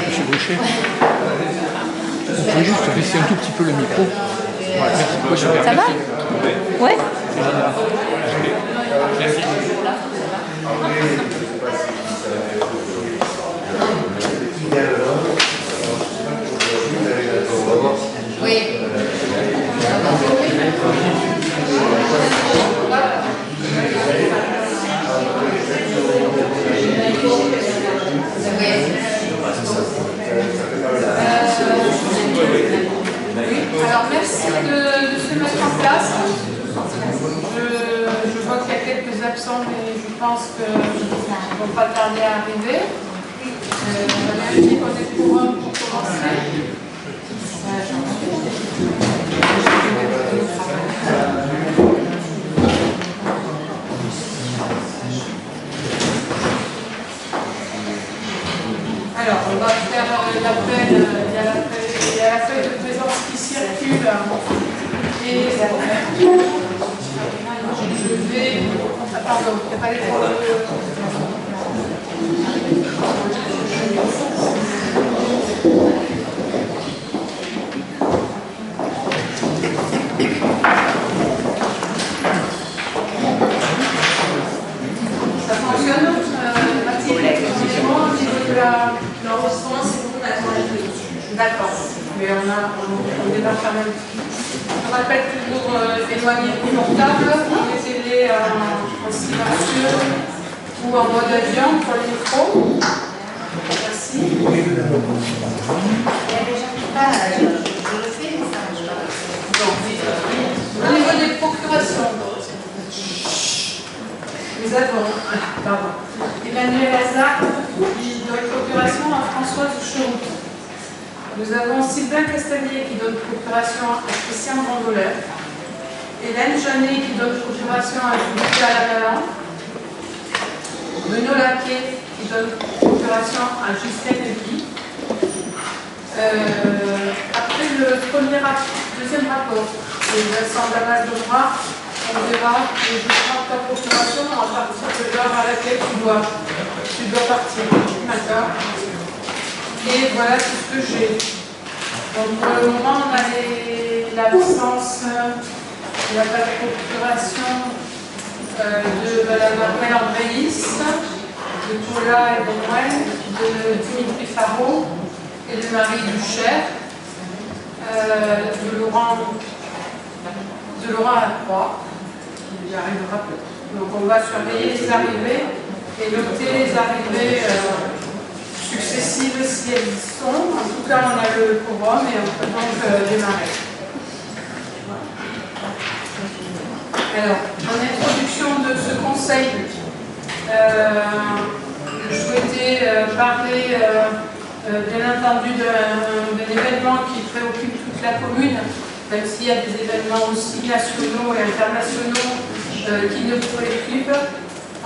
Monsieur Boucher. Je vais juste baisser un tout petit peu le micro. Voilà, merci. Ça va? Ouais. Merci. Oui. Alors merci de se mettre en place. Je vois qu'il y a quelques absents, mais je pense qu'ils ne vont pas tarder à arriver. On avait dit qu'on est pour commencer. Alors, on va faire l'appel. Il y a la feuille de présence qui circule. Et je vais. Ah, pardon, il n'y a pas les ça fonctionne, Mathilde, excusez-moi, au niveau de l'enregistrement, c'est bon, on attend la feuille. D'accord, mais on démarre quand même. Je rappelle toujours éloigner le portable, mettez-les en silencieux ou en mode avion pour les micros. Merci. Il y a des gens qui parlent, je le fais, mais ça ne marche pas. Au niveau des procurations, nous avons Emmanuel Hazard qui donne procuration à Françoise Chauroux. Nous avons Sylvain Castallier qui donne procuration à Christian Grandoleur. Hélène Jeannet qui donne procuration à Judith Lavalan. Bruno Laquet qui donne procuration à Justin Levy. Après le deuxième rapport, les assemblages de droit, on verra que je prends ta procuration à partir de l'heure à laquelle tu dois partir. D'accord. Et voilà tout ce que j'ai. Donc pour le moment, on a l'absence, il n'y a pas de procuration de Mme Armelle Andréis, de Paula et Benoël, de Dimitri Faro et de Marie Duchère, de Laurent Lacroix, qui arrivera peu. Donc on va surveiller les arrivées et noter les arrivées successives si elles y sont. En tout cas, on a le quorum et on peut donc démarrer. Alors, en introduction de ce conseil, je souhaitais parler bien entendu d'un événement qui préoccupe toute la commune, même s'il y a des événements aussi nationaux et internationaux qui nous préoccupent.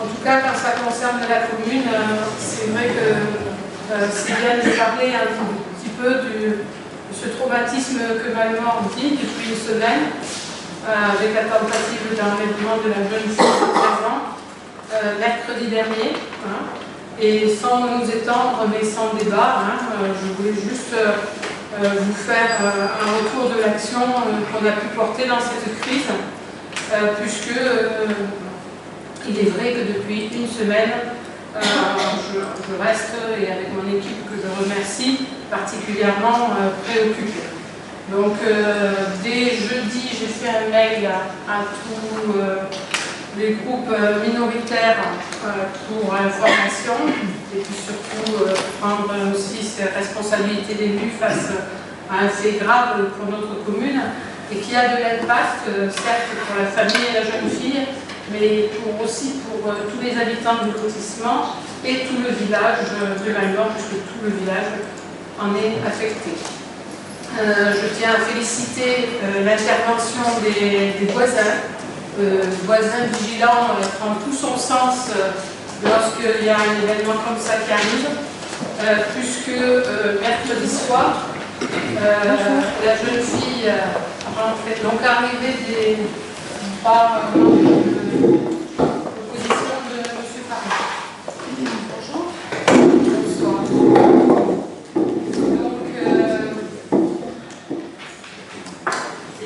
En tout cas, quand ça concerne la commune, c'est vrai que c'est bien de parler un petit peu de ce traumatisme que Malmort vit depuis une semaine, avec la tentative d'enlèvement de la jeune fille de 13 ans, mercredi dernier. Et sans nous étendre, mais sans débat, je voulais juste vous faire un retour de l'action qu'on a pu porter dans cette crise, puisque il est vrai que depuis une semaine, je reste, et avec mon équipe que je remercie, particulièrement préoccupée. Donc dès jeudi, j'ai fait un mail à tous les groupes minoritaires pour information, et puis surtout prendre aussi ses responsabilités d'élus face à un fait grave pour notre commune, et qui a de l'impact, certes pour la famille et la jeune fille, mais aussi pour tous les habitants du lotissement et tout le village de Malmort, puisque tout le village en est affecté. Je tiens à féliciter l'intervention des voisins. Voisins vigilants prend tout son sens lorsqu'il y a un événement comme ça qui arrive, puisque mercredi soir, la jeune fille rentrait, donc arrivée des propositions de M. Paris. Bonjour. Bonsoir. Donc,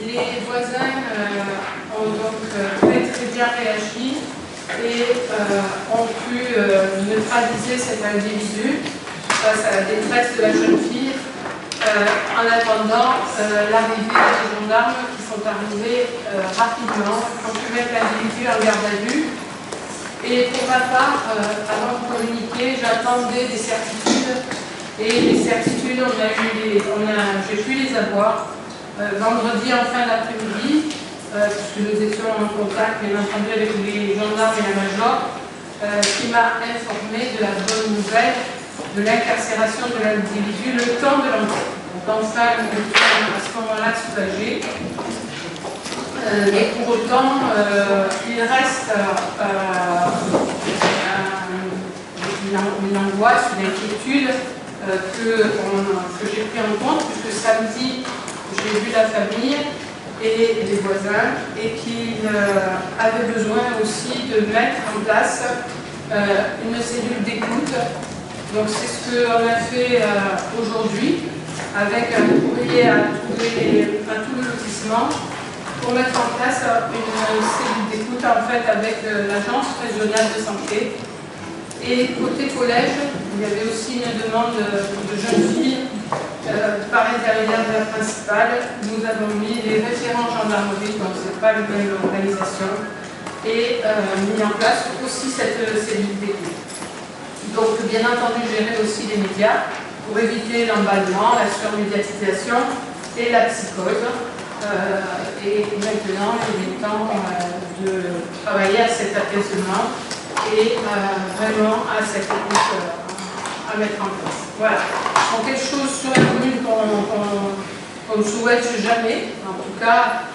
les voisins ont donc très bien réagi et ont pu neutraliser cet individu face à la détresse de la jeune fille, en attendant l'arrivée des gendarmes qui sont arrivés rapidement, qui ont pu mettre l'individu en garde à vue. Et pour ma part, avant de communiquer, j'attendais des certitudes, et les certitudes, j'ai pu les avoir vendredi en fin d'après-midi, puisque nous étions en contact, bien entendu, avec les gendarmes et la major, qui m'a informé de la bonne nouvelle de l'incarcération de l'individu le temps de l'enquête. Donc enfin, nous étions à ce moment-là soulagés. Mais pour autant, il reste une angoisse, une inquiétude que j'ai pris en compte, puisque samedi, j'ai vu la famille et les voisins, et qu'ils avaient besoin aussi de mettre en place une cellule d'écoute. Donc c'est ce qu'on a fait aujourd'hui, avec un courrier à tout le lotissement, pour mettre en place une cellule d'écoute en fait avec l'agence régionale de santé. Et côté collège, il y avait aussi une demande de jeunes filles par l'intermédiaire de la principale. Nous avons mis les référents gendarmerie, donc ce n'est pas la même organisation, et mis en place aussi cette cellule d'écoute. Donc bien entendu gérer aussi les médias pour éviter l'emballement, la surmédiatisation et la psychose. Et maintenant il est temps de travailler à cet apaisement et vraiment à cette écoute à mettre en place. Voilà. Donc quelque chose sur la commune qu'on ne souhaite jamais. En tout cas,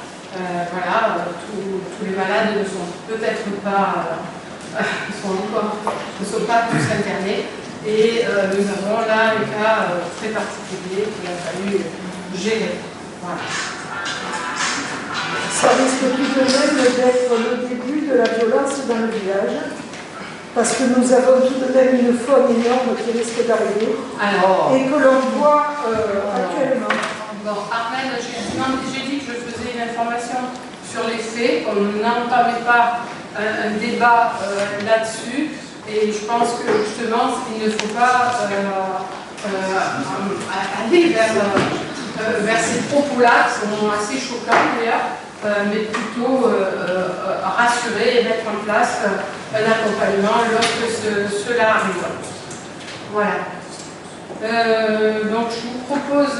voilà, tous les malades ne sont peut-être pas, ne sont pas tous internés. Et nous avons là un cas très particulier qu'il a fallu gérer. Voilà. Ça risque tout de même d'être le début de la violence dans le village, parce que nous avons tout de même une faune énorme qui risque d'arriver, et que l'on voit actuellement. Bon, Armel, j'ai dit que je faisais une information sur les faits, qu'on n'entamait pas un débat là-dessus, et je pense que justement, il ne faut pas aller vers ces propos-là, qui sont assez choquants d'ailleurs, mais plutôt rassurer et mettre en place un accompagnement lorsque cela arrive. Voilà. Donc je vous propose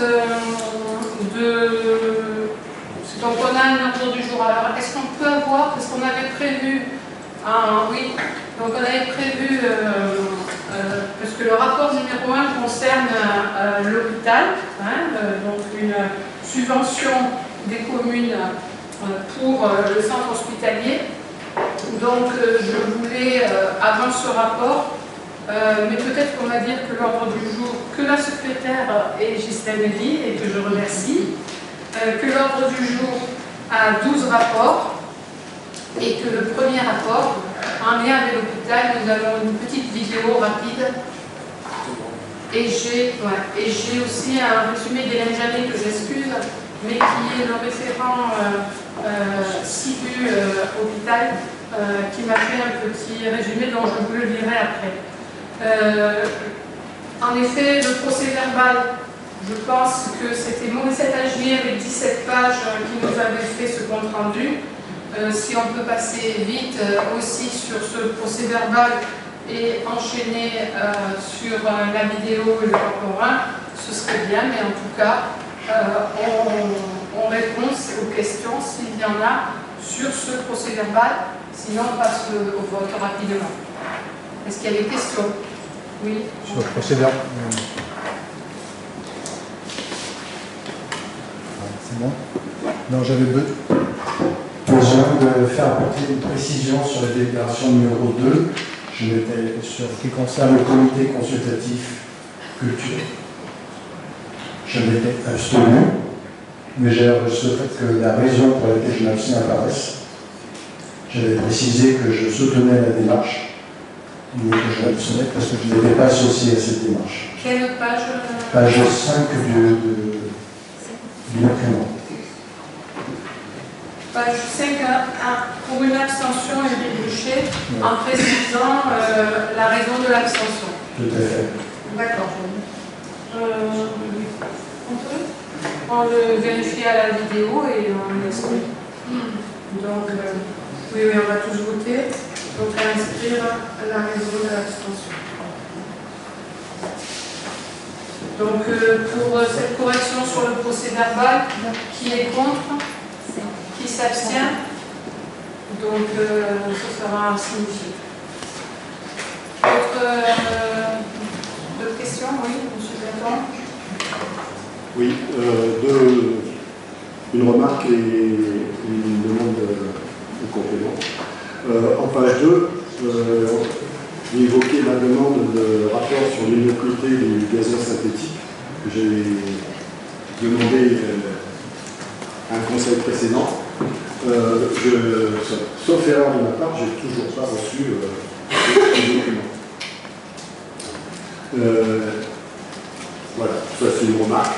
donc on a un ordre du jour. Alors est-ce qu'on peut avoir, parce qu'on avait prévu, oui, donc on avait prévu, parce que le rapport numéro 1 concerne l'hôpital, donc une subvention des communes pour le centre hospitalier. Donc je voulais, avant ce rapport, mais peut-être qu'on va dire que l'ordre du jour, que la secrétaire est Ghislaine Elie, et que je remercie, que l'ordre du jour a 12 rapports, et que le premier rapport, en lien avec l'hôpital, nous avons une petite vidéo rapide, Et j'ai aussi un résumé d'Hélène Janet que j'excuse, mais qui est le référent CIBU hôpital, qui m'a fait un petit résumé dont je vous le lirai après. En effet, le procès-verbal, je pense que c'était Morissette Agier avec 17 pages qui nous avait fait ce compte-rendu. Si on peut passer vite aussi sur ce procès-verbal et enchaîner sur la vidéo et le contemporain, ce serait bien, mais en tout cas, on répond aux questions s'il y en a sur ce procès-verbal, sinon on passe au vote rapidement. Est-ce qu'il y a des questions? Oui. Sur le procès-verbal. C'est bon? Non, j'avais besoin de faire apporter une précision sur la délibération numéro 2. Je m'étais sur ce qui concerne le comité consultatif culture. Je m'étais abstenu, mais j'ai souhaité que la raison pour laquelle je m'abstiens apparaisse. J'avais précisé que je soutenais la démarche, mais que je m'abstenais parce que je n'étais pas associé à cette démarche. Quelle page? Page 5 du document. Page 5, pour une abstention et débouché, en précisant la raison de l'abstention. Tout à fait. D'accord. On le vérifie à la vidéo et on inscrit. Donc, oui, on va tous voter. Donc, à inscrire la raison de l'abstention. Donc, pour cette correction sur le procès-verbal, qui est contre? Qui s'abstient? Donc, ce sera signifié. D'autres questions? Oui, M. Bertrand. Oui, une remarque et une demande de complément. En page 2, j'ai évoqué ma demande de rapport sur l'innocuité du gazon synthétique. J'ai demandé un conseil précédent. Sauf erreur de ma part, j'ai toujours pas reçu le document. Voilà, ça c'est une remarque.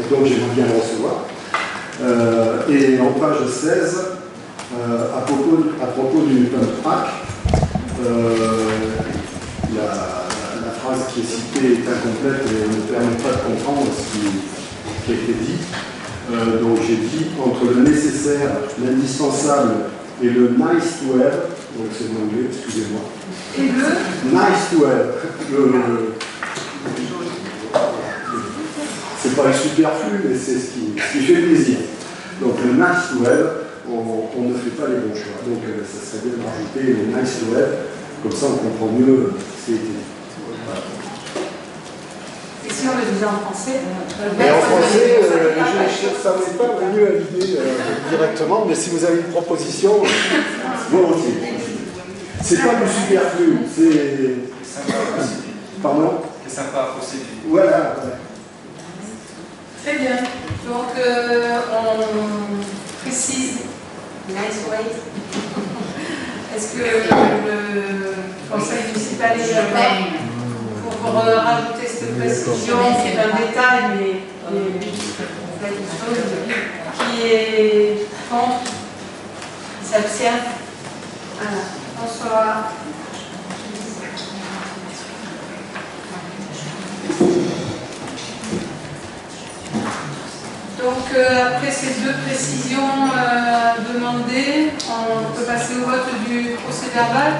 Et donc j'aimerais bien le recevoir. Et en page 16, à propos du pump track, la phrase qui est citée est incomplète et ne permet pas de comprendre ce qui a été dit. Donc j'ai dit entre le nécessaire, l'indispensable et le nice to have, donc c'est en anglais, excusez-moi. Et le nice to have. C'est pas le superflu, mais c'est ce qui fait plaisir. Donc le nice to have, on ne fait pas les bons choix. Donc ça serait bien de rajouter le nice to have, comme ça on comprend mieux ce qui a été dit. Voilà. Et si on le disait en français? Mais en français, ça ne m'est pas venu à l'idée directement, mais si vous avez une proposition, volontiers. C'est pas du superflu, c'est. Pardon? C'est sympa à procéder. Voilà. Très bien. Donc, on précise. Nice way. Est-ce que le conseil municipal est d'accord pour rajouter cette précision, qui est un détail, mais quelque chose qui est contre, qui s'abstient? Voilà. Bonsoir. Donc, après ces deux précisions demandées, on peut passer au vote du procès-verbal.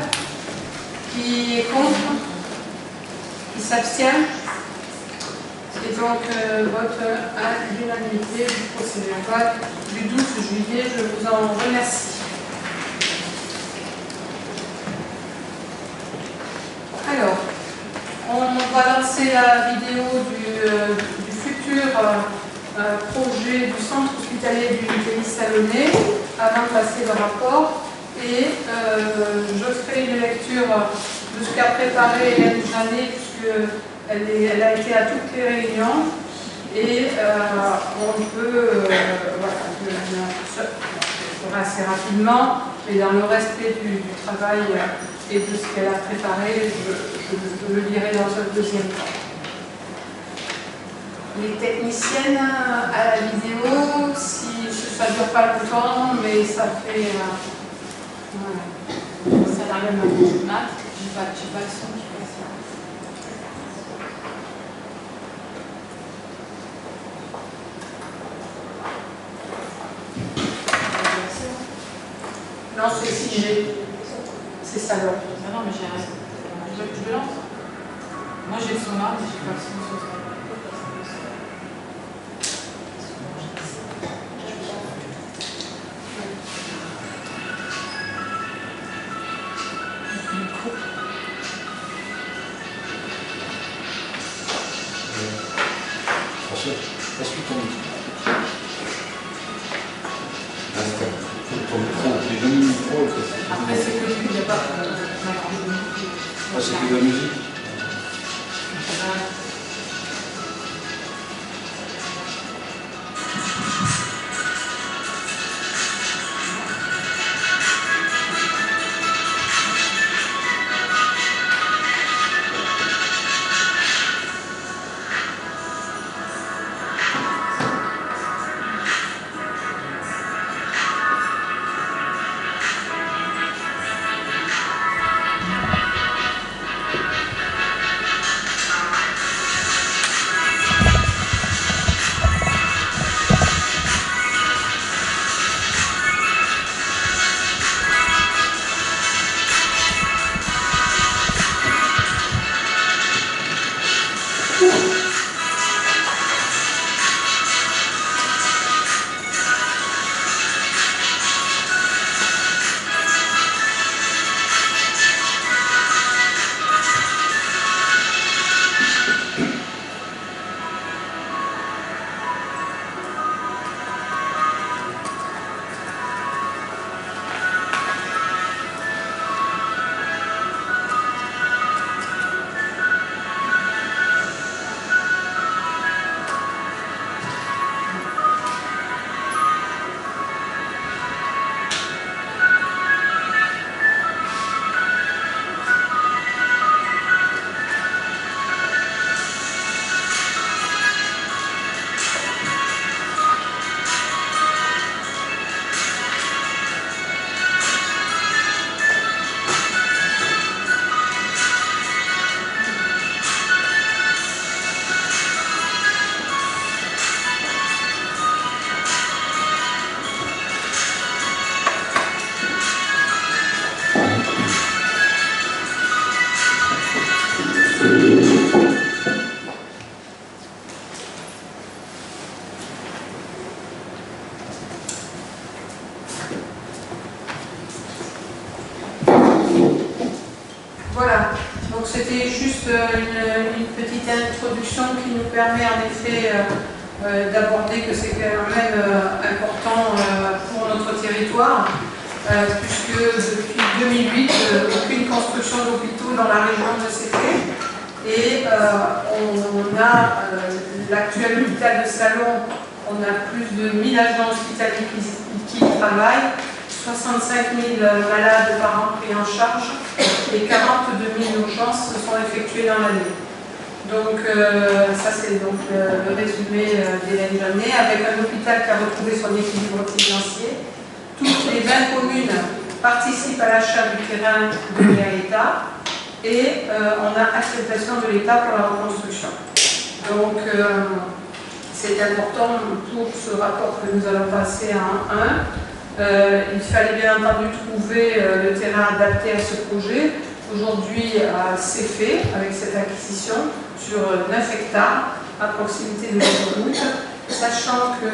Qui est contre? Qui s'abstient? Et donc, vote à l'unanimité du procès-verbal du 12 juillet. Je vous en remercie. Alors, on va lancer la vidéo du futur projet du centre hospitalier du Salonnais avant de passer le rapport. Et je ferai une lecture de ce qu'a préparé Hélène Janet, puisqu'elle a été à toutes les réunions. Et on peut, voilà, je ferai assez rapidement, mais dans le respect du travail et de ce qu'elle a préparé, je le lirai dans un deuxième temps. les techniciennes à la vidéo, si ça ne dure pas longtemps, mais ça fait... ça n'a rien à voir. J'ai pas le son qui passe là. Non, c'est 6G. C'est ça, alors. Ah non, mais j'ai rien. Je le lance. Moi, j'ai le son là, mais je n'ai pas le son sur ça. Ensuite, ton micro, les deux micros, après, c'est que il n'y a pas. C'est que de la musique. Voilà, donc c'était juste une petite introduction qui nous permet en effet d'aborder que c'est quand même important pour notre territoire, puisque depuis 2008, aucune construction d'hôpitaux dans la région ne s'est faite. Et on a l'actuel hôpital de Salon, on a plus de 1000 agents hospitaliers qui y travaillent, 65 000 malades par an pris en charge et 42 000 urgences se sont effectuées dans l'année. Donc ça c'est donc le résumé d'Hélène Jeannet, avec un hôpital qui a retrouvé son équilibre financier. Toutes les 20 communes participent à l'achat du terrain donné à l'État et on a acceptation de l'État pour la reconstruction. Donc c'est important pour ce rapport que nous allons passer à 1. Il fallait bien entendu trouver le terrain adapté à ce projet. Aujourd'hui, c'est fait avec cette acquisition sur 9 hectares à proximité de l'autoroute, sachant que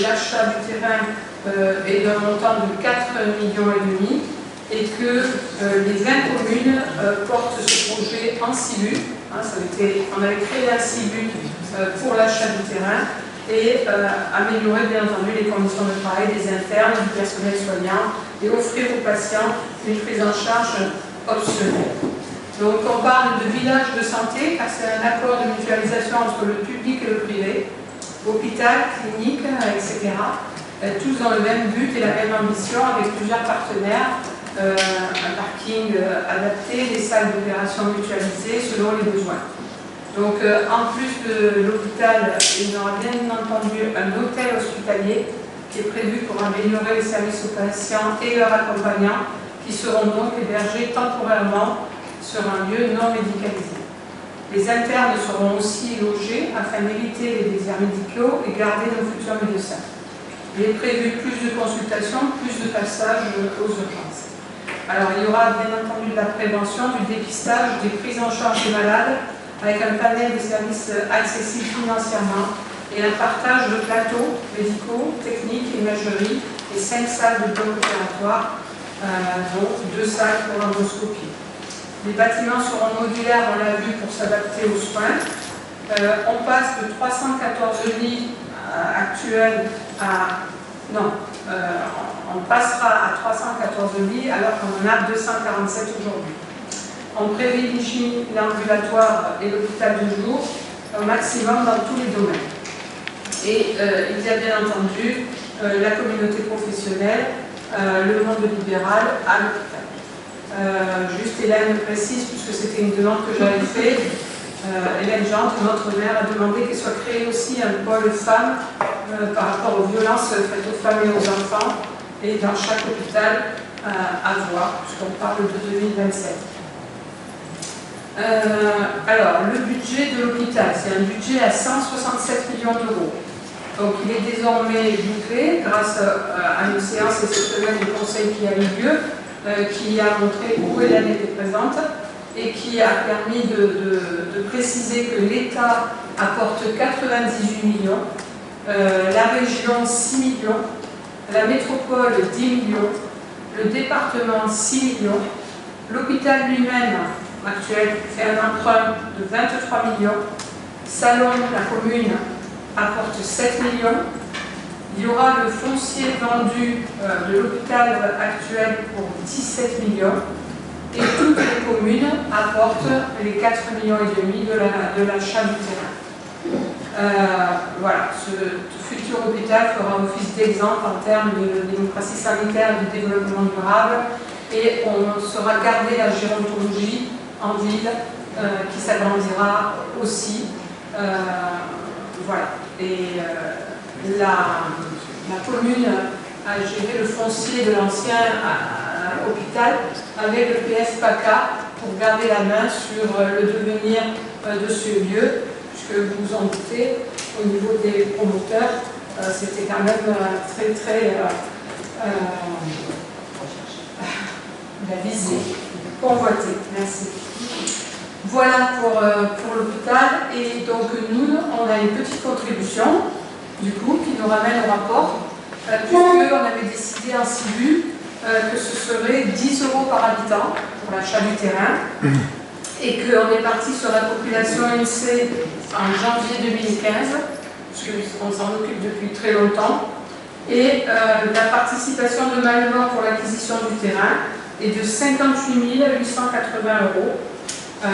l'achat du terrain est d'un montant de 4,5 millions et que les 20 communes portent ce projet en CIBUT. On avait créé un CIBUT pour l'achat du terrain et améliorer bien entendu les conditions de travail des internes, du personnel soignant et offrir aux patients une prise en charge optionnelle. Donc on parle de village de santé car c'est un accord de mutualisation entre le public et le privé, hôpital, clinique, etc. Tous dans le même but et la même ambition avec plusieurs partenaires, un parking adapté, des salles d'opération mutualisées selon les besoins. Donc en plus de l'hôpital, il y aura bien entendu un hôtel hospitalier qui est prévu pour améliorer les services aux patients et leurs accompagnants, qui seront donc hébergés temporairement sur un lieu non médicalisé. Les internes seront aussi logés afin d'éviter les déserts médicaux et garder nos futurs médecins. Il est prévu plus de consultations, plus de passages aux urgences. Alors il y aura bien entendu de la prévention, du dépistage, des prises en charge des malades, avec un panel de services accessibles financièrement et un partage de plateaux médicaux, techniques, imagerie et 5 salles de bloc opératoire, dont 2 salles pour endoscopie. Les bâtiments seront modulaires, on l'a vu, pour s'adapter aux soins. On passe de 314 lits actuels à... Non, on passera à 314 lits alors qu'on en a 247 aujourd'hui. On privilégie l'ambulatoire et l'hôpital de jour au maximum dans tous les domaines. Et il y a bien entendu la communauté professionnelle, le monde libéral à l'hôpital. Juste Hélène précise, puisque c'était une demande que j'avais faite, Hélène Gendre, notre maire, a demandé qu'il soit créé aussi un pôle femmes par rapport aux violences faites aux femmes et aux enfants, et dans chaque hôpital à voir, puisqu'on parle de 2027. Alors, le budget de l'hôpital, c'est un budget à 167 millions d'euros. Donc, il est désormais bouclé grâce à une séance exceptionnelle du Conseil qui a eu lieu, qui a montré où Hélène était présente et qui a permis de préciser que l'État apporte 98 millions, la région 6 millions, la métropole 10 millions, le département 6 millions, l'hôpital lui-même actuel fait un emprunt de 23 millions, Salon, la commune, apporte 7 millions, il y aura le foncier vendu de l'hôpital actuel pour 17 millions, et toutes les communes apportent les 4,5 millions de l'achat du terrain. Voilà, ce futur hôpital fera office d'exemple en termes de démocratie sanitaire et de développement durable, et on saura garder la gérontologie en ville qui s'agrandira aussi. Voilà. Et la commune a géré le foncier de l'ancien hôpital avec le PF-PACA pour garder la main sur le devenir de ce lieu, puisque vous vous en doutez, au niveau des promoteurs, c'était quand même très la visée, convoitée. Merci. Voilà pour l'hôpital, et donc nous, on a une petite contribution, du coup, qui nous ramène au rapport, puisqu'on avait décidé en CIBU que ce serait 10 € par habitant pour l'achat du terrain, et qu'on est parti sur la population INSEE en janvier 2015, puisqu'on s'en occupe depuis très longtemps, et la participation de Malmort pour l'acquisition du terrain est de 58 880 €.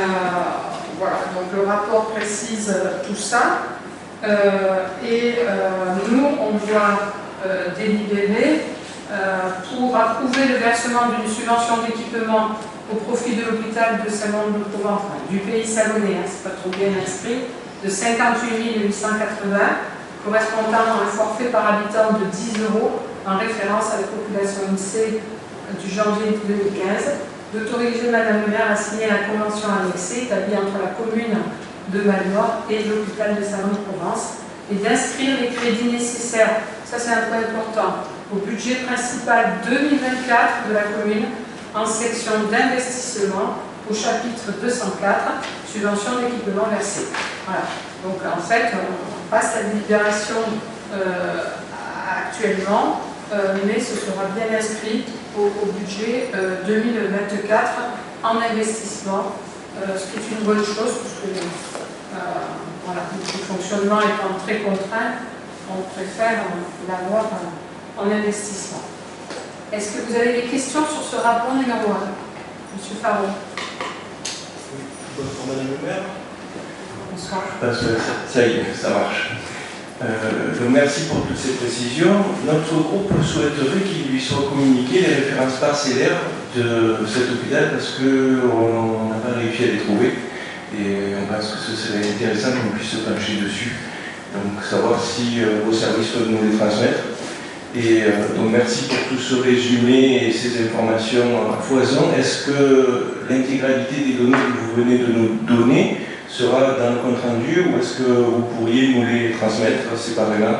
Voilà, donc le rapport précise tout ça, et nous, on doit délibérer pour approuver le versement d'une subvention d'équipement au profit de l'hôpital de Salon-de-Provence, enfin, du pays salonnais, hein, c'est pas trop bien inscrit, de 58 880, correspondant à un forfait par habitant de 10 € en référence à la population INSEE du janvier 2015, d'autoriser Madame le maire à signer la convention annexée établie entre la commune de Malmort et l'hôpital de Salon-de-Provence, et d'inscrire les crédits nécessaires, ça c'est un point important, au budget principal 2024 de la commune en section d'investissement au chapitre 204, subvention d'équipement versée. Voilà. Donc en fait, on passe la délibération actuellement, mais ce sera bien inscrit au budget 2024 en investissement, ce qui est une bonne chose, puisque voilà, le fonctionnement étant très contraint, on préfère l'avoir en investissement. Est-ce que vous avez des questions sur ce rapport numéro 1? Monsieur Faro. Pour Madame le maire. Bonsoir. Ça y est, ça marche. Donc merci pour toutes ces précisions. Notre groupe souhaiterait qu'il lui soit communiqué les références parcellaires de cet hôpital parce qu'on n'a pas réussi à les trouver. Et on pense que ce serait intéressant qu'on puisse se pencher dessus. Donc savoir si vos services peuvent nous les transmettre. Et donc merci pour tout ce résumé et ces informations à foison. Est-ce que l'intégralité des données que vous venez de nous donner sera dans le compte rendu ou est-ce que vous pourriez nous les transmettre séparément?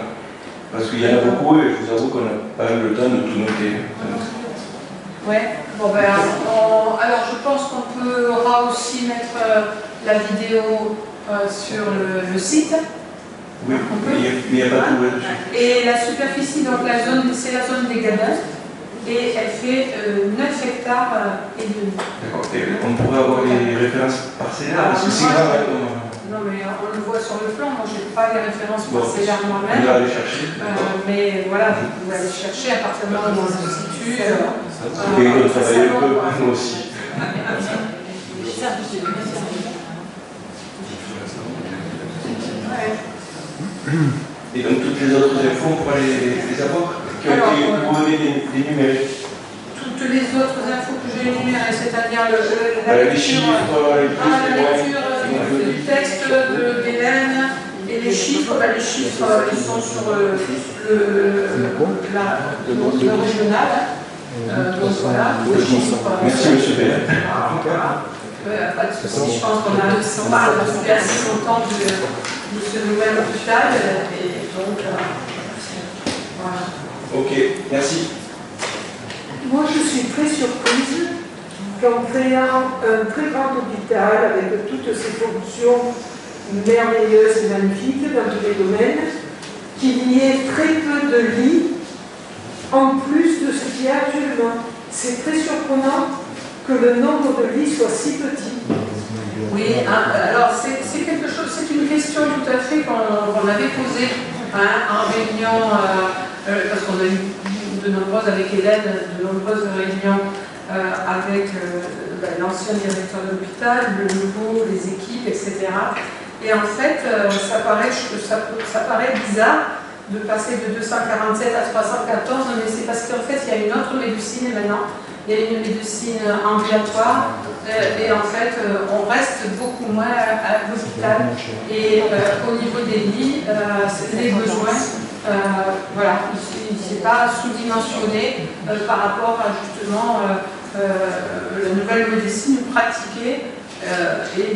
Parce qu'il y en a beaucoup et je vous avoue qu'on n'a pas eu le temps de tout noter. Ouais, bon ben, alors je pense qu'on pourra aussi mettre la vidéo sur le site. Oui, mais il n'y a pas tout là-dessus. Et la superficie, donc c'est la zone des Gadins, et elle fait 9 hectares et demi. D'accord, on pourrait avoir les références parcellaires, parce que c'est grave. Non mais on le voit sur le plan, moi je n'ai pas les références parcellaires moi-même. On va aller chercher. Mais voilà, vous pouvez aller chercher à partir du moment où on se situe. Et on travaille un peu, nous aussi. Et donc toutes les autres infos, on pourra les avoir, qui ont été énumérées. Toutes les autres infos que j'ai énumérées, c'est-à-dire la lecture du texte de Hélène et les chiffres, ils sont sur le régional. Donc voilà, les chiffres. Merci monsieur Bellin. Pas de souci, je pense qu'on parle depuis assez longtemps de ce nouvel hôpital et donc voilà. Ok, merci. Moi je suis très surprise qu'en créant un très grand hôpital avec toutes ses fonctions merveilleuses et magnifiques dans tous les domaines, qu'il y ait très peu de lits en plus de ce qu'il y a actuellement. C'est très surprenant que le nombre de lits soit si petit. Oui, alors c'est quelque chose, c'est une question tout à fait qu'on avait posée en réunion, parce qu'on a eu de nombreuses avec Hélène, de nombreuses réunions avec l'ancien directeur de l'hôpital, le nouveau, les équipes, etc. Et en fait, ça paraît bizarre de passer de 247 à 314, mais c'est parce qu'en fait, il y a une autre médecine maintenant. Il y a une médecine ambulatoire et en fait on reste beaucoup moins à l'hôpital et au niveau des lits, les besoins, voilà, il ne s'est pas sous-dimensionné par rapport à justement la nouvelle médecine pratiquée et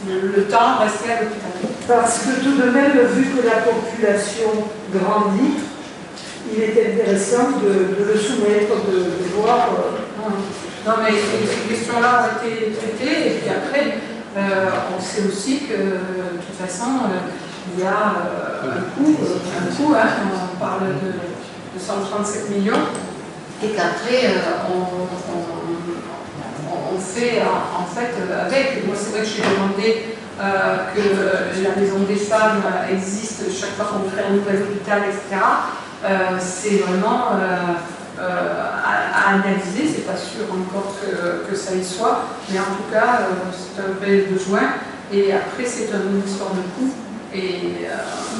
le temps resté à l'hôpital. Parce que tout de même, vu que la population grandit, il est intéressant de le soumettre, de voir. Non, mais ces questions-là ont été traitées, et puis après, on sait aussi que, de toute façon, il y a un coût, on parle de 137 millions, et qu'après, on fait, en fait, avec. Moi, c'est vrai que j'ai demandé que la maison des femmes existe chaque fois qu'on crée un nouvel hôpital, etc. C'est vraiment à analyser, c'est pas sûr encore que ça y soit, mais en tout cas c'est un vrai besoin et après c'est une histoire de coût et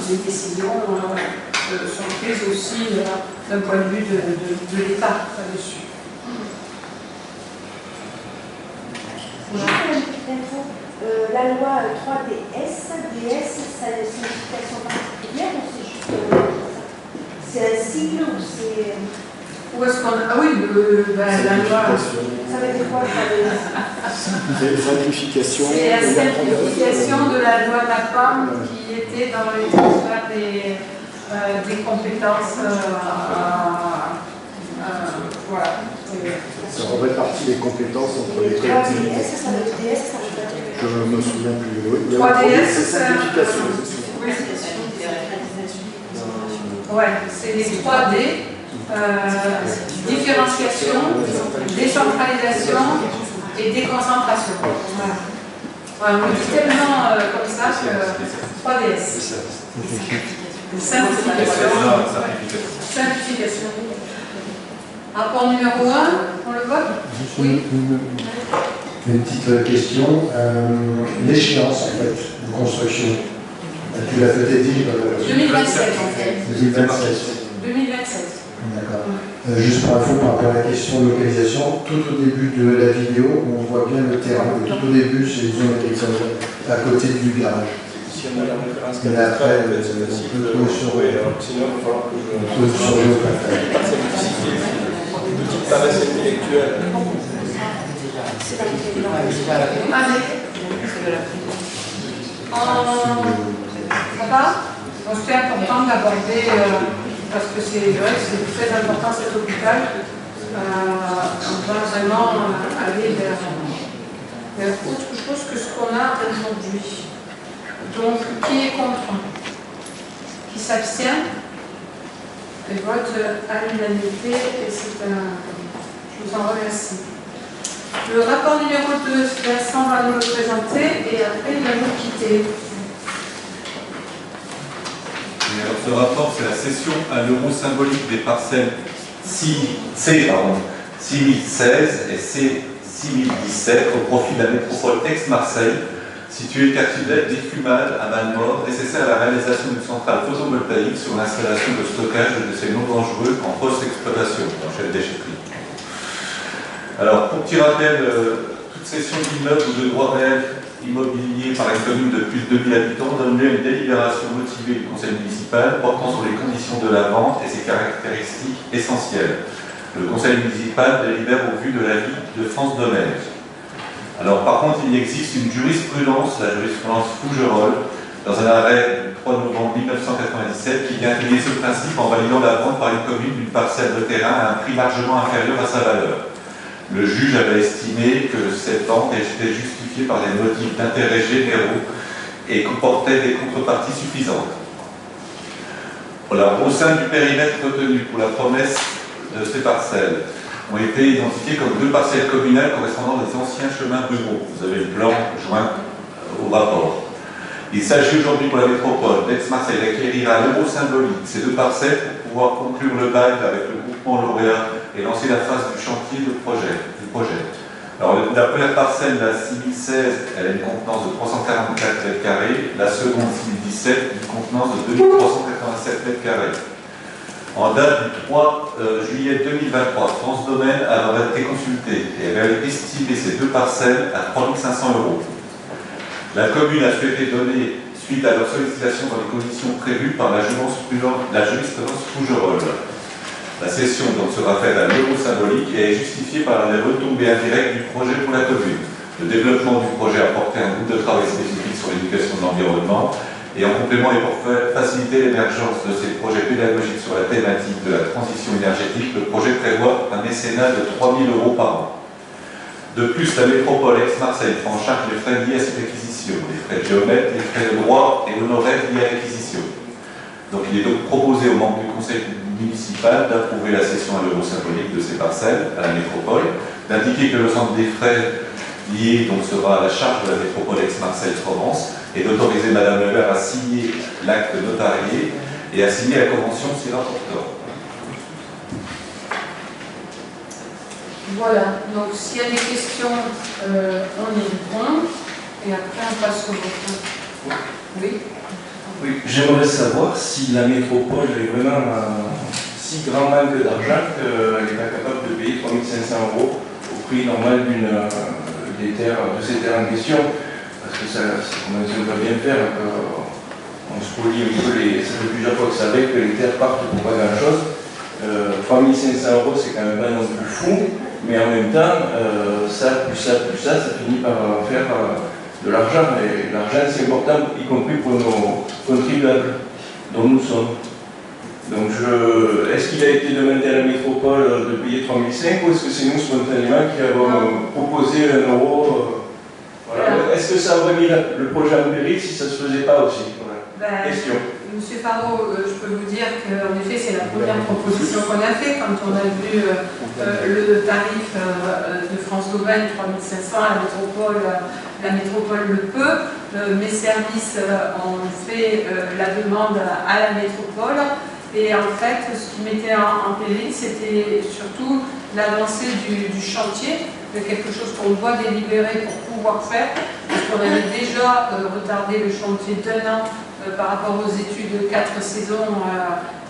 les décisions sont prises aussi d'un point de vue de l'État là-dessus. La loi 3DS, DS, ça a une signification particulière ou c'est juste... C'est un sigle ou c'est... Où est-ce qu'on a... Ah oui, la loi... Ça veut dire quoi, ça veut dire... Simplification. C'est la simplification de la loi NAPAM qui était dans les transferts des compétences... voilà. Ça répartit les compétences entre les collectivités. Ça veut dire DS, ça veut dire... Je me souviens plus. 3DS, c'est simplification. Oui. Ouais, c'est les 3D, différenciation, décentralisation et déconcentration. Voilà. On dit tellement comme ça que 3DS. Simplification. Simplification. Rapport numéro 1, on le vote? Oui. Une petite question. L'échéance, en fait, de construction. Tu l'as peut-être dit. 2027 en fait. 2027. 2027. D'accord. Juste pour info, par rapport à la question de localisation, tout au début de la vidéo, on voit bien le terrain. Et tout au début, c'est une zone agricole, à côté du garage. Si on a la référence Et après, c'est facile on peut sur sinon, il va falloir que je... C'est difficile. Une petite paresse intellectuelle. Ça va? Donc c'est important d'aborder, parce que c'est vrai que c'est très important cet hôpital. On va vraiment aller vers autre chose que ce qu'on a aujourd'hui. Donc, qui est contre? Qui s'abstient? Et vote à l'unanimité, et c'est un... Je vous en remercie. Le rapport numéro 2, Vincent va nous le présenter, et après il va nous quitter. Et alors, ce rapport, c'est la cession à l'euro symbolique des parcelles C6016 et C6017 au profit de la métropole Aix-Marseille, située quartier d'Écumades à Malmort, nécessaire à la réalisation d'une centrale photovoltaïque sur l'installation de stockage de ces non dangereux en post-exploitation, en chef déchetterie. Alors, pour petit rappel, toute cession d'immeubles ou de droits réels immobiliers par une commune de plus de 2000 habitants donne lieu à une délibération motivée du conseil municipal portant sur les conditions de la vente et ses caractéristiques essentielles. Le conseil municipal délibère au vu de l'avis de France Domaine. Alors par contre, il existe une jurisprudence, la jurisprudence Fougerolles, dans un arrêt du 3 novembre 1997 qui vient appuyer ce principe en validant la vente par une commune d'une parcelle de terrain à un prix largement inférieur à sa valeur. Le juge avait estimé que cette vente était justifiée par des motifs d'intérêt généraux et comportait des contreparties suffisantes. Voilà, au sein du périmètre retenu pour la promesse de ces parcelles, ont été identifiées comme 2 parcelles communales correspondant aux anciens chemins ruraux. Vous avez le plan joint au rapport. Il s'agit aujourd'hui pour la métropole d'Aix-Marseille d'acquérir à l'euro symbolique ces 2 parcelles pour pouvoir conclure le bail avec le groupement lauréat et lancer la phase du chantier du projet. Alors la première parcelle, la 6016, elle a une contenance de 344 m², la seconde 6017, une contenance de 2387 m². En date du 3 juillet 2023, France Domaine a été consultée et avait estimé ces 2 parcelles à 3 500 €. La commune a souhaité donner suite à leur sollicitation dans les conditions prévues par la jurisprudence Fougerolles. La cession donc sera faite à l'euro symbolique et est justifiée par les retombées indirectes du projet pour la commune. Le développement du projet a porté un groupe de travail spécifique sur l'éducation de l'environnement et en complément et pour faciliter l'émergence de ces projets pédagogiques sur la thématique de la transition énergétique, le projet prévoit un mécénat de 3 000 € par an. De plus, la métropole Aix-Marseille prend en charge les frais liés à cette acquisition, les frais de géomètre, les frais de droit et honoraires liés à l'acquisition. Donc il est donc proposé aux membres du conseil municipal d'approuver la cession à l'euro symbolique de ces parcelles à la métropole, d'indiquer que le centre des frais liés donc, sera à la charge de la métropole Aix-Marseille-Provence et d'autoriser Madame le maire à signer l'acte notarié et à signer la convention s'il rapporteur. Voilà, donc s'il y a des questions, on y répond et après on passe au vote. Oui. Oui, j'aimerais savoir si la métropole est vraiment si grand manque d'argent qu'elle n'est pas capable de payer 3 500 € au prix normal de ces terres en question. Parce que ça ne va bien faire. On spolie un peu ça fait plusieurs fois que ça arrive que les terres partent pour pas grand chose. 3 500 € c'est quand même pas non plus fou, mais en même temps, ça finit par faire de l'argent, et l'argent c'est important, y compris pour nos contribuables dont nous sommes. Donc est-ce qu'il a été demandé à la métropole de payer 3 500 € ou est-ce que c'est nous spontanément qui avons proposé 1 €? Voilà. Est-ce que ça aurait mis le projet en péril si ça ne se faisait pas aussi? Voilà. Question. Monsieur Faro, je peux vous dire qu'en effet c'est la première proposition qu'on a fait quand on a vu le tarif de France Domaine 3 500 à la métropole le peut. Mes services ont fait la demande à la métropole et en fait ce qui mettait en péril c'était surtout l'avancée du chantier, de quelque chose qu'on doit délibérer pour pouvoir faire, parce qu'on avait déjà retardé le chantier d'1 an par rapport aux études 4 saisons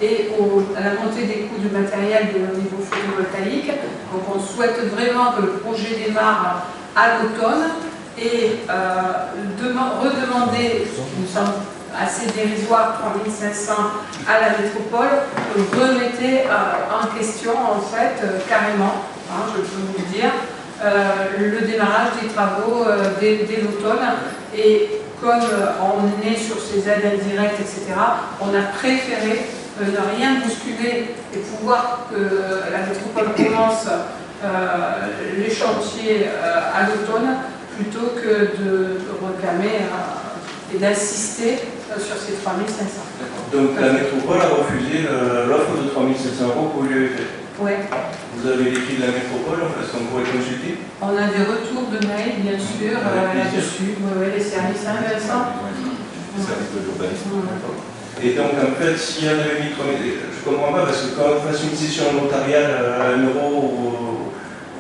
et à la montée des coûts du matériel au niveau photovoltaïque. Donc on souhaite vraiment que le projet démarre à l'automne et redemander, ce qui nous semble assez dérisoire, 3500 à la métropole, remettez en question en fait carrément, je peux vous le dire, le démarrage des travaux dès l'automne. Et comme on est sur ces aides indirectes, etc., on a préféré ne rien bousculer et pouvoir que la métropole commence les chantiers à l'automne plutôt que de réclamer et d'insister sur ces 3500. Donc la métropole a refusé l'offre de 3700 € que vous lui avez faite. Oui. Vous avez l'écrit de la métropole, est-ce qu'on pourrait consulter? On a des retours de mail, bien sûr, là-dessus. Oui, les services, Vincent. Les services de l'urbanisme. Et donc, en fait, s'il y en avait mis 3000, je ne comprends pas, parce que quand on fasse une session notariale à 1 € ou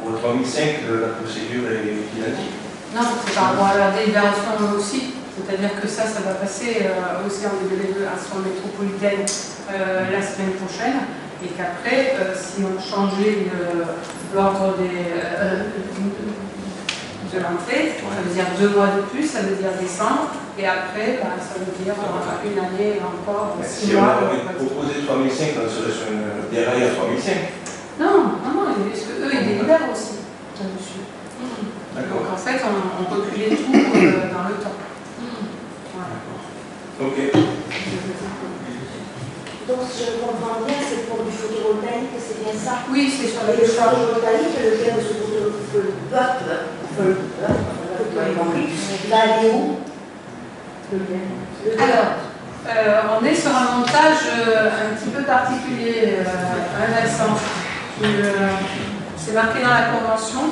à 3005, la procédure est identique. Non, c'est par rapport à la délibération aussi. C'est-à-dire que ça va passer aussi en délibération métropolitaine la semaine prochaine. Et qu'après, si on changeait l'ordre de l'entrée, ça veut dire 2 mois de plus, ça veut dire décembre. Et après, ça veut dire une année encore, 6 si mois. on avait proposé 3005, on serait sur une déraille à 3005. Non, parce qu'eux, ils délibèrent aussi là-dessus. Donc en fait, on reculait tout dans le temps. Voilà. Ok. Donc, si je comprends bien, c'est pour du photovoltaïque, c'est bien ça? Oui, c'est sur Et les le charges. photovoltaïque, lequel de ce photovoltaïque va aller où? Alors, on est sur un montage un petit peu particulier, Vincent. C'est marqué dans la convention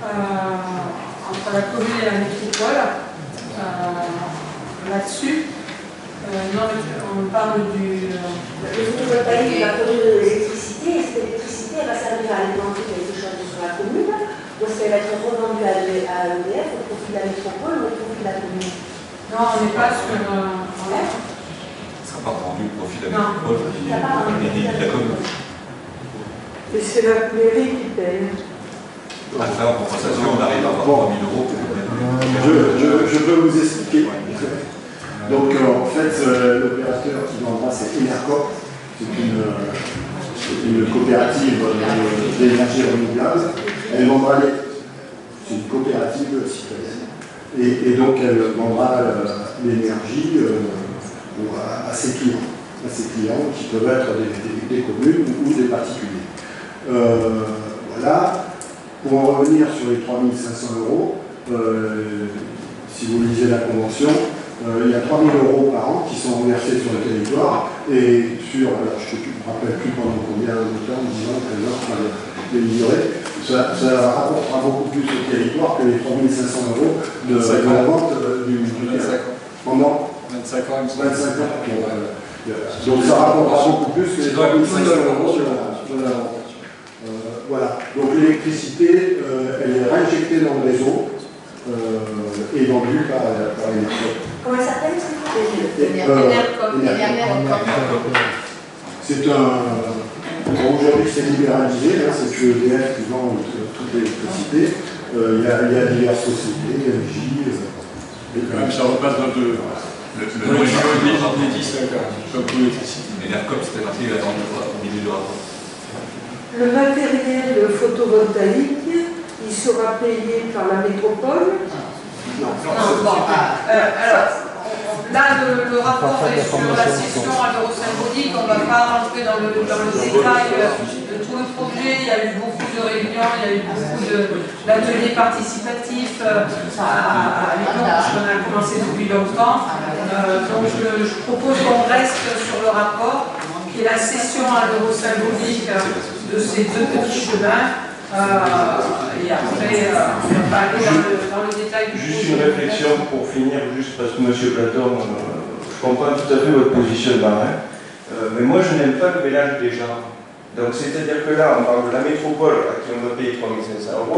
entre la commune et la métropole là-dessus. Non, on parle du... Le photovoltaïque va produire de l'électricité, et cette électricité elle va servir à alimenter quelque chose sur la commune, ou est-ce qu'elle va être revendue à EDF au profit de la métropole ou au profit de la commune? Non, on n'est pas sur... Ça ne sera pas rendu au profit de la Non. métropole et de la commune. Et c'est la mairie qui paye. Après, en compensation, on arrive à avoir 3 000 € pour Je peux vous expliquer. Donc en fait, l'opérateur qui vendra, c'est Enercop, c'est une coopérative d'énergie renouvelable. Elle vendra c'est une coopérative citoyenne. Et donc elle vendra l'énergie à ses clients qui peuvent être des communes ou des particuliers. Voilà. Pour en revenir sur les 3 500 €, si vous lisez la convention, il y a 3 000 € par an qui sont reversés sur le territoire et sur, alors je ne me rappelle plus pendant combien de temps, 10 ans, 13 ans, délivré, ça rapportera beaucoup plus au territoire que les 3 500 € de la vente du terrain. Pendant 25 ans. 25 ans. Donc ça rapportera beaucoup plus que les 3 500 € de la vente. Voilà. Donc l'électricité, elle est réinjectée dans le réseau et vendue par Enercop. Comment ça s'appelle? C'est aujourd'hui c'est libéralisé, c'est que EDF qui vend toute l'électricité. Il y a diverses sociétés, LG. Ça repasse dans le comme pour l'électricité. Enercop, c'était parti au milieu du rapport. Le matériel photovoltaïque, il sera payé par la métropole? Non, alors, là, le rapport est sur la session à l'euro symbolique. On ne va pas rentrer dans le détail de tout le projet. Il y a eu beaucoup de réunions, il y a eu beaucoup d'ateliers participatifs à l'époque, puisqu'on a commencé depuis longtemps. Donc, je propose qu'on reste sur le rapport, qui est la session à l'euro symbolique de ces 2 petits chemins. Et après, on ne va pas aller dans le détail du Juste une réflexion pour finir, juste parce que M. Platon, je comprends tout à fait votre positionnement, mais moi je n'aime pas le mélange des genres. Donc c'est-à-dire que là, on parle de la métropole à qui on va payer 3 500 €,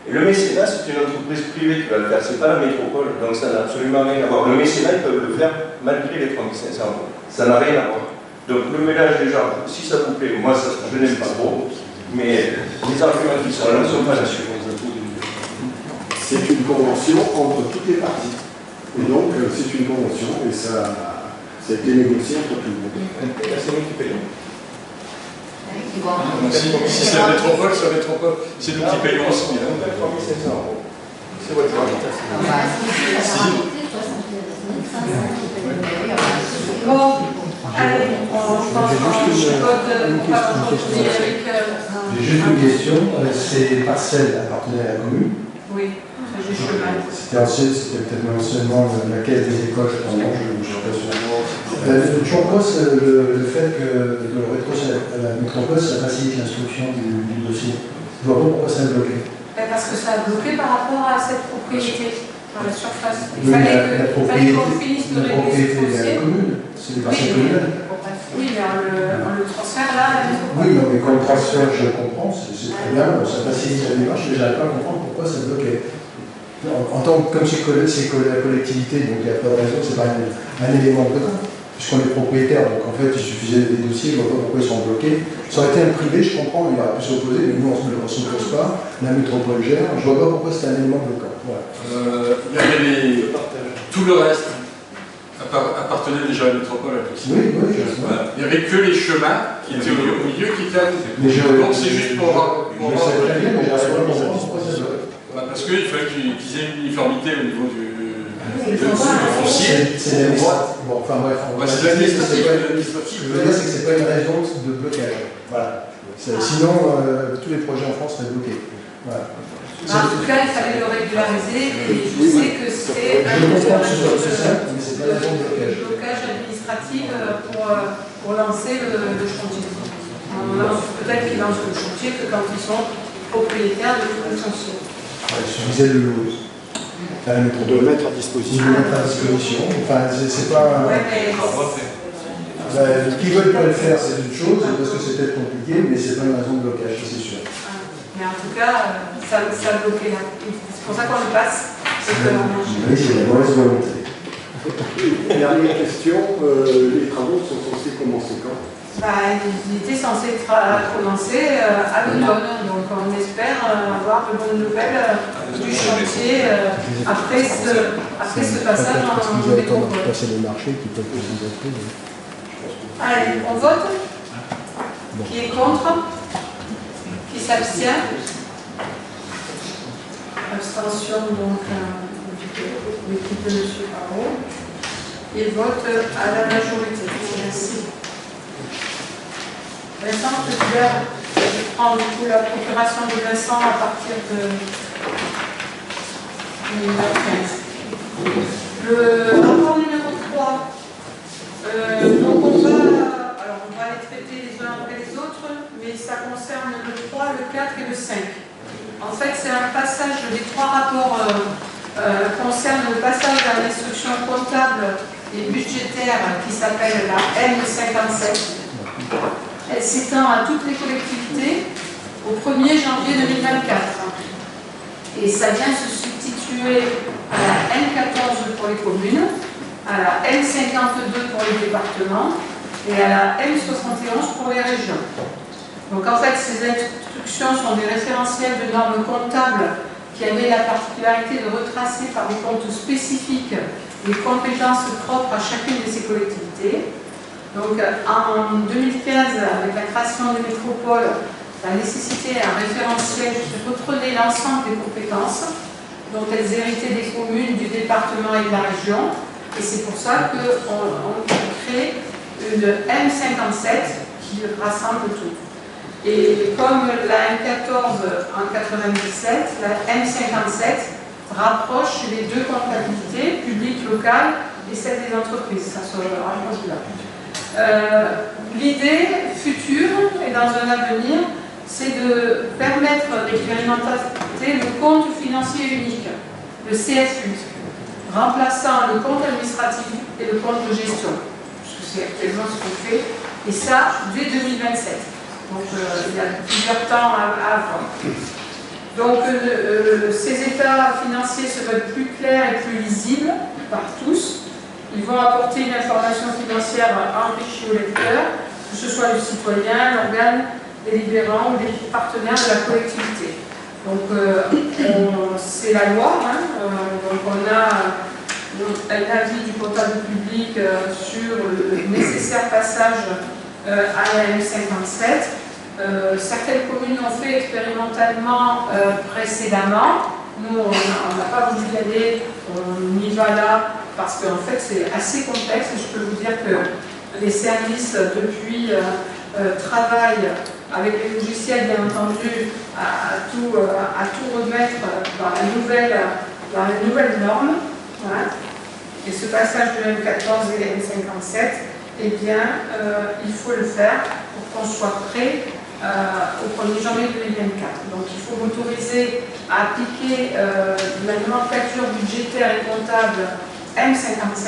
Et le mécénat, c'est une entreprise privée qui va le faire, c'est pas la métropole, donc ça n'a absolument rien à voir. Le mécénat, ils peuvent le faire malgré les 3500 euros. Ça n'a rien à voir. Donc le mélange des gens, si ça vous plaît, moi je n'aime pas trop, mais les arguments qui sont là ne sont pas là-dessus. C'est une convention entre toutes les parties. Et donc, c'est une convention et ça a été négocié entre tout le monde. C'est nous qui payons. Si c'est la métropole, c'est nous qui payons aussi. 3500 euros. C'est votre avis. Bon, allez, J'ai juste une question. Ces parcelles appartenaient à la commune. Oui, c'est juste chemin. C'était peut-être seulement la caisse des écoles, je ne suis pas sûr. Je propose le fait que le rétro à la métropole, ça facilite l'instruction du dossier. Je vois pas pourquoi ça a bloqué. Parce que ça a bloqué par rapport à cette propriété, dans la surface. Il Oui, fallait qu'on finisse de régler ce dossier. C'est des parcelles communales. Oui, mais on le transfère là. Oui, non, mais quand on transfère, je comprends, c'est très bien, ça facilite la démarche, mais je n'arrive pas à comprendre pourquoi ça bloquait. En tant que, comme c'est la collectivité, donc il n'y a pas de raison, c'est pas un élément bloquant, puisqu'on est propriétaire, donc en fait il suffisait des dossiers, je ne vois pas pourquoi ils sont bloqués. Ça aurait été un privé, je comprends, il aurait pu s'opposer, mais nous on ne s'oppose pas, la métropole gère, je ne vois pas pourquoi c'est un élément bloquant. Voilà. Il y avait tout le reste appartenait déjà à la métropole. Oui, oui, voilà. Il n'y avait que les chemins qui étaient au milieu qui étaient à nous. Donc c'est juste pour voir. Parce qu'il fallait qu'ils aient une uniformité au niveau du foncier. C'est l'administratif. Bon, enfin bref. C'est l'administratif. Ce que je veux dire, c'est que ce n'est pas une raison de blocage. Voilà. Sinon, tous les projets en France seraient bloqués. Voilà. En tout cas, il fallait le régulariser et je sais que c'est un blocage administratif pour lancer le chantier. Peut-être qu'ils lancent le chantier que quand ils sont propriétaires de tout le foncier. Il suffisait de le mettre à disposition. Enfin, c'est pas. Qui veulent pas le faire, c'est une chose, parce que c'est peut-être compliqué, mais c'est pas une raison de blocage, c'est sûr. Mais en tout cas, ça a bloqué là. C'est pour ça qu'on le passe. Oui, c'est la mauvaise volonté. Dernière question, les travaux sont censés commencer quand? Ils étaient censés commencer à l'automne, donc on espère avoir de bonnes nouvelles du chantier après ce passage en métropole. Passer les marchés qui peuvent vous offrir. Allez, on vote. Qui est contre? Qui s'abstient? Abstention, donc l'équipe de M. Parot. Il vote à la majorité. Merci. Vincent, je prends du coup la procuration de Vincent à partir de 2015. Le rapport numéro 3. Donc on va les traiter les uns après les autres, mais ça concerne le 3, le 4 et le 5. En fait, c'est un passage, les trois rapports concernent le passage à l'instruction comptable et budgétaire qui s'appelle la M57. Elle s'étend à toutes les collectivités au 1er janvier 2024. Et ça vient se substituer à la M14 pour les communes, à la M52 pour les départements et à la M71 pour les régions. Donc en fait, ces instructions sont des référentiels de normes comptables qui avaient la particularité de retracer par des comptes spécifiques les compétences propres à chacune de ces collectivités. Donc en 2015, avec la création des métropoles, la nécessité d'un référentiel qui reprenait l'ensemble des compétences dont elles héritaient des communes, du département et de la région. Et c'est pour ça qu'on crée une M57 qui rassemble tout. Et comme la M14 en 97, la M57 rapproche les deux comptabilités, publiques, locales, et celle des entreprises. Ça se rapproche là. L'idée future et dans un avenir, c'est de permettre d'expérimenter le compte financier unique, le CFU, remplaçant le compte administratif et le compte de gestion, puisque c'est actuellement ce qu'on fait, et ça dès 2027. Donc il y a plusieurs temps à avoir. Donc ces états financiers se veulent plus clairs et plus lisibles par tous. Ils vont apporter une information financière enrichie au lecteur, que ce soit le citoyen, l'organe délibérant ou les partenaires de la collectivité. Donc c'est la loi, hein, donc on a un avis du comptable public sur le nécessaire passage à la M57. Certaines communes l'ont fait expérimentalement précédemment. Nous, on n'a pas voulu y aller, on y va là, parce qu'en fait c'est assez complexe et je peux vous dire que les services depuis travaillent avec les logiciels bien entendu à tout remettre dans les nouvelles normes. Voilà. Et ce passage de M14 et M57, eh bien, il faut le faire pour qu'on soit prêt au 1er janvier 2024. Donc il faut m'autoriser à appliquer la nomenclature budgétaire et comptable M57,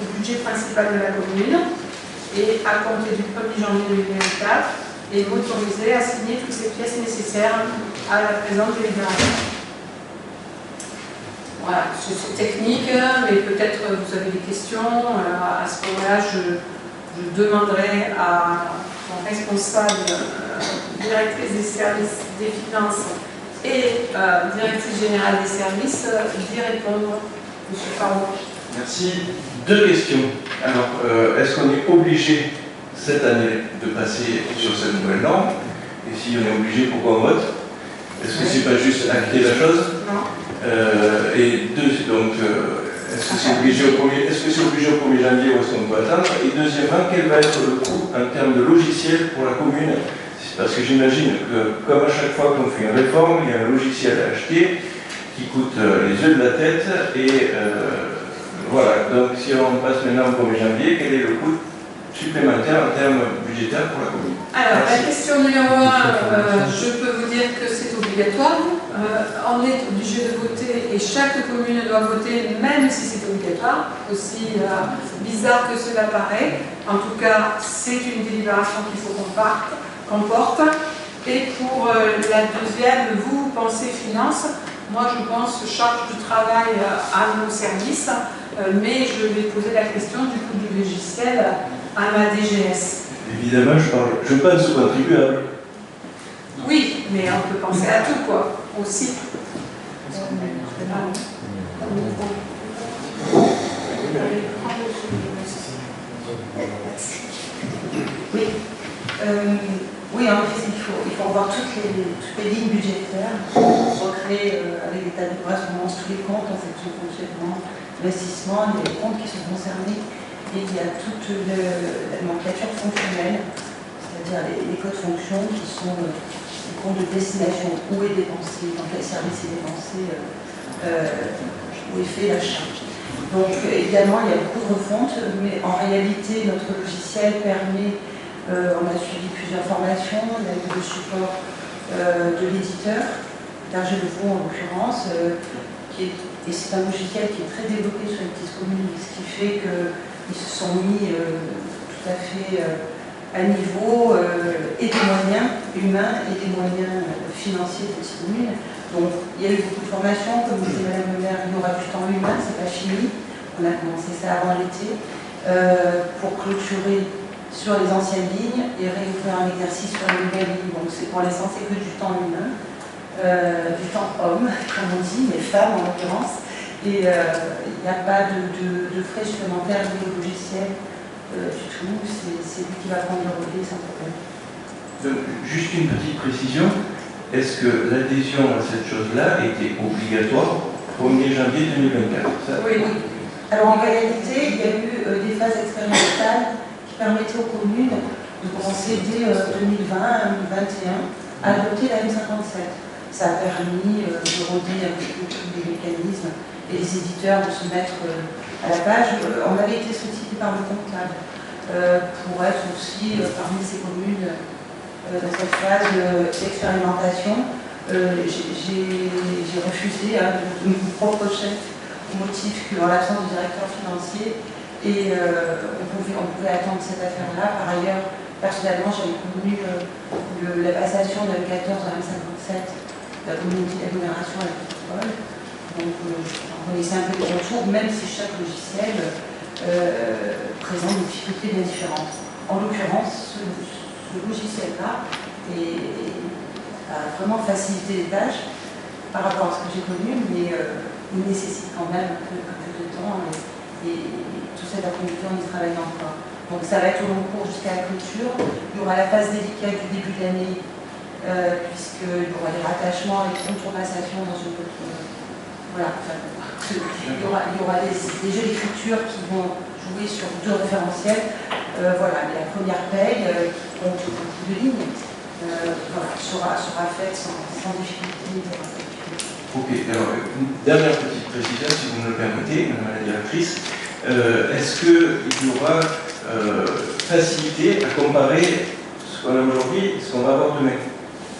le budget principal de la commune, et à compter du 1er janvier 2024, et m'autoriser à signer toutes ces pièces nécessaires à la présente délibération. Voilà, c'est technique, mais peut-être vous avez des questions. À ce moment-là, je demanderai à mon responsable, directrice des services des finances et directrice générale des services d'y répondre. Monsieur Farou. Merci. Deux questions. Alors, est-ce qu'on est obligé cette année de passer sur cette nouvelle norme? Et si on est obligé, pourquoi on vote? Est-ce que c'est pas juste acter la chose? Non. Et deux, donc, est-ce que c'est obligé au 1er janvier ou est-ce qu'on peut attendre? Et deuxièmement, quel va être le coût en termes de logiciel pour la commune? Parce que j'imagine que, comme à chaque fois qu'on fait une réforme, il y a un logiciel à acheter qui coûte les yeux de la tête. Et voilà, donc si on passe maintenant au 1er janvier, quel est le coût supplémentaire en termes budgétaires pour la commune? Alors, la question numéro 1, je peux vous dire que c'est obligatoire. On est obligé de voter et chaque commune doit voter, même si c'est obligatoire, aussi bizarre que cela paraît. En tout cas, c'est une délibération qu'il faut qu'on porte. Et pour la deuxième, vous pensez finance. Moi, je pense charge du travail à nos services, mais je vais poser la question du coût du logiciel à ma DGS. Évidemment, je pense aux contribuables. Oui, mais on peut penser à tout, quoi, aussi. Oui. Oui, en effet, il faut revoir toutes les lignes budgétaires, recréer avec des tas de correspondances tous les comptes, en section fonctionnement, investissement, il y a les comptes qui sont concernés, et il y a toute la nomenclature fonctionnelle, c'est-à-dire les codes fonctions qui sont les comptes de destination, où est dépensé, dans quel service est dépensé, où est fait l'achat. Donc évidemment, il y a beaucoup de refontes, mais en réalité, notre logiciel permet, on a suivi plusieurs formations, on a eu le support de l'éditeur, d'Hergé Levaux en l'occurrence, et c'est un logiciel qui est très développé sur les petites communes, ce qui fait qu'ils se sont mis tout à fait à niveau et des moyens humains et des moyens financiers des petites communes. Donc il y a eu beaucoup de formations, comme disait Madame le maire, il y aura du temps humain, c'est pas fini. On a commencé ça avant l'été pour clôturer sur les anciennes lignes et réouvrir un exercice sur les nouvelles lignes. Donc c'est pour l'instant c'est que du temps humain, du temps homme, comme on dit, mais femmes en l'occurrence. Et il n'y a pas de frais supplémentaires liés au logiciel du tout. C'est lui qui va prendre le relais sans problème. Donc, juste une petite précision. Est-ce que l'adhésion à cette chose-là était obligatoire au 1er janvier 2024? Ça? Oui. Alors en réalité, il y a eu des phases expérimentales qui permettaient aux communes de commencer dès 2020-2021 à adopter la M57. Ça a permis de rôder un peu tous les mécanismes et les éditeurs de se mettre à la page. On avait été sollicité par le comptable pour être aussi parmi ces communes dans cette phase d'expérimentation. J'ai refusé de mon propre chef au motif qu'en l'absence du directeur financier, et on pouvait attendre cette affaire-là. Par ailleurs, personnellement, j'avais connu la passation de 14 à 57 la communauté d'agglomération à la métropole. Donc, on connaissait un peu les retours, même si chaque logiciel présente des difficultés bien différentes. En l'occurrence, ce logiciel-là a vraiment facilité les tâches par rapport à ce que j'ai connu, mais il nécessite quand même un peu de temps et tout cet après-midi, on y travaille encore. Donc ça va être au long cours jusqu'à la clôture. Il y aura la phase délicate du début de l'année, puisqu'il y aura des rattachements et des contournations dans une autre. Voilà. Enfin, il y aura des jeux d'écriture qui vont jouer sur 2 référentiels. Voilà, mais la première paye, qui compte beaucoup de lignes, voilà, sera faite sans difficulté. Ok, alors une dernière petite précision, si vous me le permettez, Madame la directrice. Est-ce qu'il y aura facilité à comparer ce qu'on a aujourd'hui et ce qu'on va avoir demain?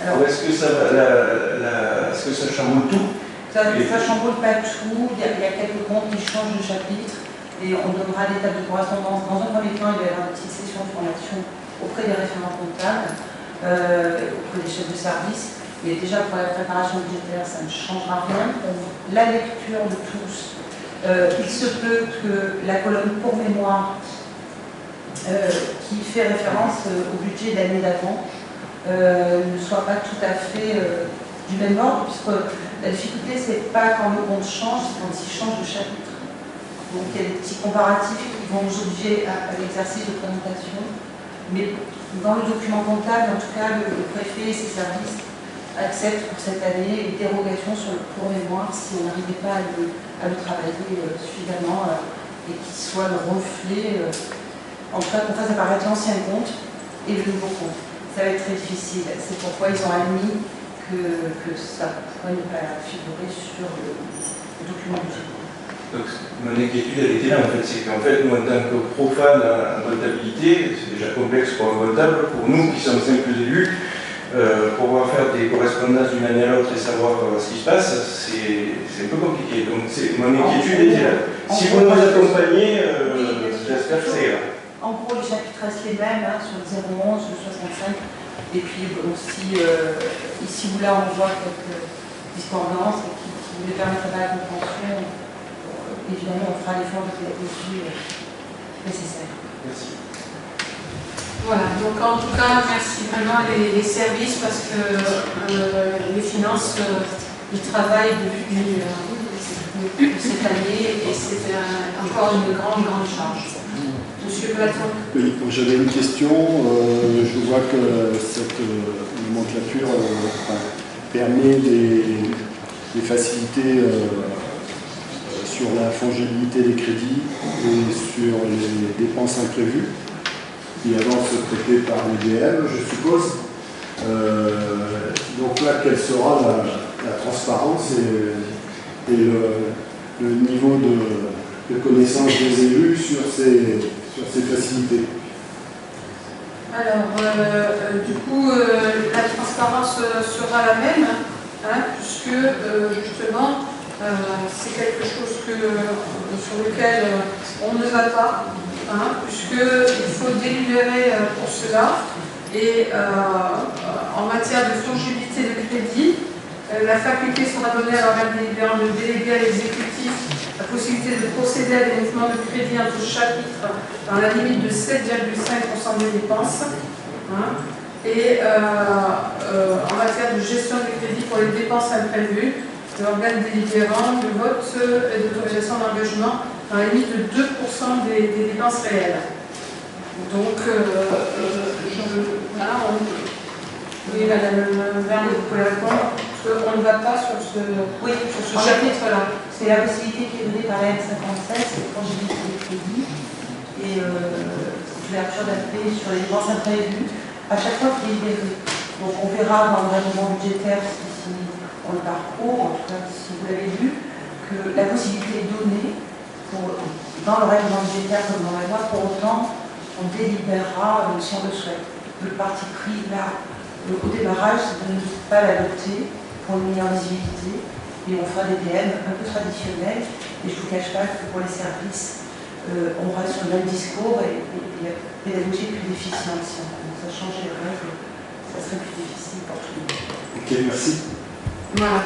Ou est-ce que est-ce que ça chamboule tout? Ça chamboule pas tout, il y a quelques comptes qui changent de chapitre et on donnera des tables de correspondance. Dans un premier temps, il va y avoir une petite session de formation auprès des référents comptables, auprès des chefs de service. Mais déjà pour la préparation budgétaire, ça ne changera rien. La lecture de tous, il se peut que la colonne pour mémoire, qui fait référence au budget de l'année d'avant, ne soit pas tout à fait du même ordre, puisque la difficulté, c'est pas quand le compte change, c'est quand il change de chapitre. Donc il y a des petits comparatifs qui vont nous obliger à l'exercice de présentation. Mais dans le document comptable, en tout cas, le préfet et ses services acceptent pour cette année une dérogation sur le pour mémoire si on n'arrivait pas à le travailler suffisamment et qu'il soit le reflet, en tout cas qu'on fasse apparaître l'ancien compte et le nouveau compte. Ça va être très difficile. C'est pourquoi ils ont admis que ça pourrait ne pas figurer sur le document budgétaire. Donc, mon inquiétude, elle était là, en fait. C'est qu'en fait, nous, en tant que profanes en comptabilité, c'est déjà complexe pour un comptable. Pour nous, qui sommes simples élus, pouvoir faire des correspondances d'une année à l'autre et savoir ce qui se passe, c'est un peu compliqué. Donc, mon inquiétude était là. Si vous nous accompagnez, j'espère que c'est là. En gros, les chapitres restent les mêmes, sur le 011, le 65. Et puis aussi, ici ou là, on voit quelques discordances qui ne permettraient pas la compréhension. Évidemment, on fera l'effort de pédagogie nécessaire. Merci. Voilà, donc en tout cas, merci vraiment les services parce que les finances, ils travaillent depuis cette année et c'est encore une grande charge. Monsieur Platon. Oui, j'avais une question. Je vois que cette nomenclature permet des facilités sur la fongibilité des crédits et sur les dépenses imprévues qui avancent traitées par l'UDM, je suppose. Donc là, quelle sera la transparence et le niveau de connaissance des élus sur ces facilités? Alors, du coup, la transparence sera la même, puisque justement, c'est quelque chose sur lequel on ne va pas, puisqu'il faut délibérer pour cela. Et en matière de fongibilité de crédit, la faculté sera donnée à l'organe délibérant de déléguer à l'exécutif la possibilité de procéder à des mouvements de crédit entre chapitres dans la limite de 7,5% des dépenses. Et en matière de gestion des crédits pour les dépenses imprévues, l'organe délibérant de vote et d'autorisation d'engagement dans la limite de 2% des dépenses réelles. Donc, oui, Madame Verne, vous pouvez répondre, parce qu'on ne va pas sur ce chapitre-là. C'est la possibilité qui est donnée par la M57, c'est la fongibilité des crédits et l'ouverture d'appel sur les dépenses imprévues. À chaque fois qu'il est libéré. Donc on verra dans le règlement budgétaire, si on le parcourt, en tout cas si vous l'avez vu, que la possibilité est donnée dans le règlement budgétaire comme dans la loi, pour autant on délibérera si on le souhaite. Le parti pris là, au démarrage, c'est de ne pas l'adopter pour une meilleure visibilité, et on fera des DM un peu traditionnels, et je ne vous cache pas que pour les services, on reste sur le même discours et pédagogie plus efficiente. Si on ça change les règles, ça serait plus difficile pour tout le monde. Ok, merci. Voilà.